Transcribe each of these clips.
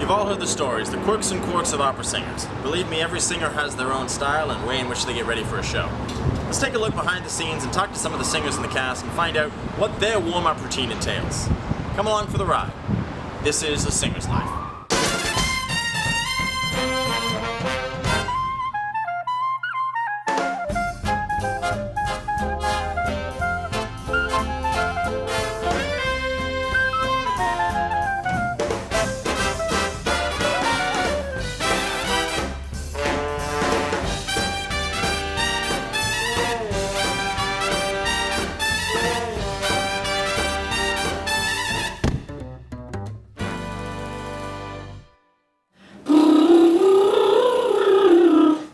You've all heard the stories, the quirks and quirks of opera singers. Believe me, every singer has their own style and way in which they get ready for a show. Let's take a look behind the scenes and talk to some of the singers in the cast and find out what their warm-up routine entails. Come along for the ride. This is A Singer's Life.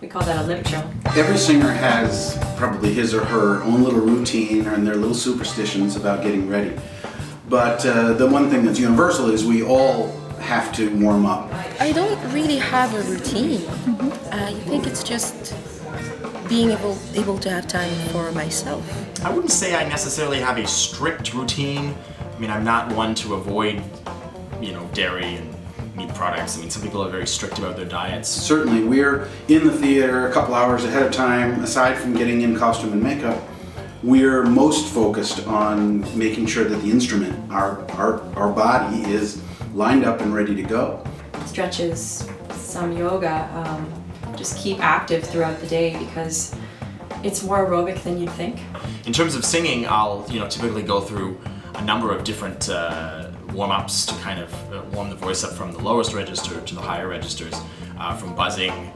We call that a lip trill. Every singer has probably his or her own little routine and their little superstitions about getting ready. But the one thing that's universal is we all have to warm up. I don't really have a routine. I think it's just being able to have time for myself. I wouldn't say I necessarily have a strict routine. I mean, I'm not one to avoid, dairy and meat products. I mean, some people are very strict about their diets. Certainly, we're in the theater a couple hours ahead of time. Aside from getting in costume and makeup, we're most focused on making sure that the instrument, our body, is lined up and ready to go. Stretches, some yoga, just keep active throughout the day because it's more aerobic than you'd think. In terms of singing, I'll typically go through a number of different warm-ups to kind of warm the voice up from the lowest register to the higher registers, from buzzing,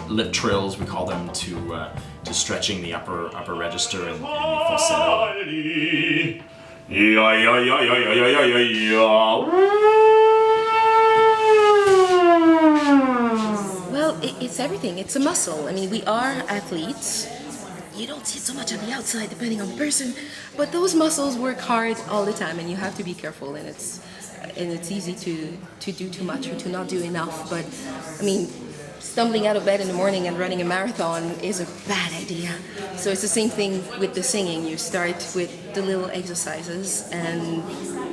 lip trills we call them, to stretching the upper register and the falsetto. Well, it's everything. It's a muscle. I mean, we are athletes. You don't see it so much on the outside, depending on the person, but those muscles work hard all the time, and you have to be careful. And it's easy to do too much or to not do enough. But I mean, stumbling out of bed in the morning and running a marathon is a bad idea. So it's the same thing with the singing. You start with the little exercises, and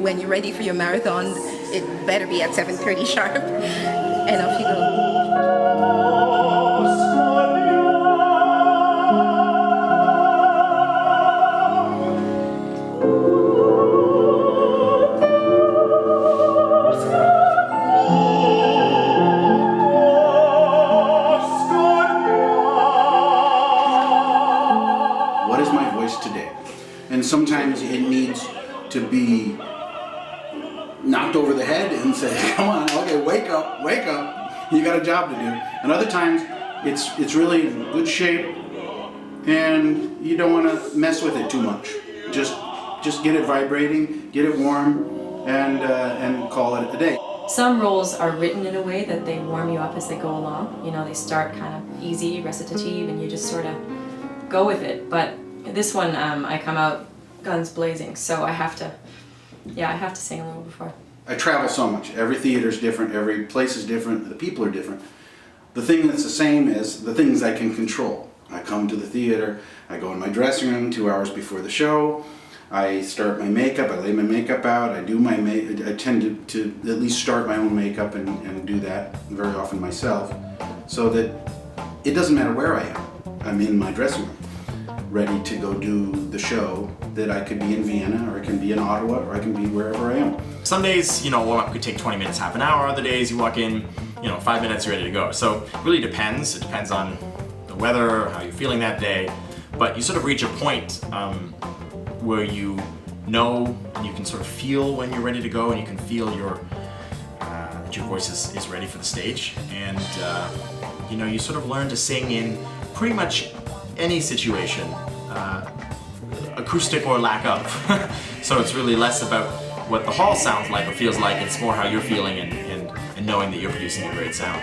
when you're ready for your marathon, it better be at 7:30 sharp, and off you go. Today. And sometimes it needs to be knocked over the head and say, come on, okay, wake up, you got a job to do. And other times it's really in good shape and you don't want to mess with it too much. Just get it vibrating, get it warm, and call it a day. Some roles are written in a way that they warm you up as they go along. They start kind of easy, recitative, and you just sort of go with it. But this one, I come out guns blazing, so I have to sing a little before. I travel so much. Every theater is different, every place is different, the people are different. The thing that's the same is the things I can control. I come to the theater, I go in my dressing room 2 hours before the show, I start my makeup, I lay my makeup out, I tend to at least start my own makeup and do that very often myself, so that it doesn't matter where I am. I'm in my dressing room, ready to go do the show, that I could be in Vienna, or I can be in Ottawa, or I can be wherever I am. Some days, warm-up could take 20 minutes, half an hour. Other days, you walk in, 5 minutes, you're ready to go. So it really depends. It depends on the weather, how you're feeling that day. But you sort of reach a point where you know and you can sort of feel when you're ready to go, and you can feel that your voice is ready for the stage. And, you sort of learn to sing in pretty much any situation, acoustic or lack of. So it's really less about what the hall sounds like or feels like, it's more how you're feeling and knowing that you're producing a great sound.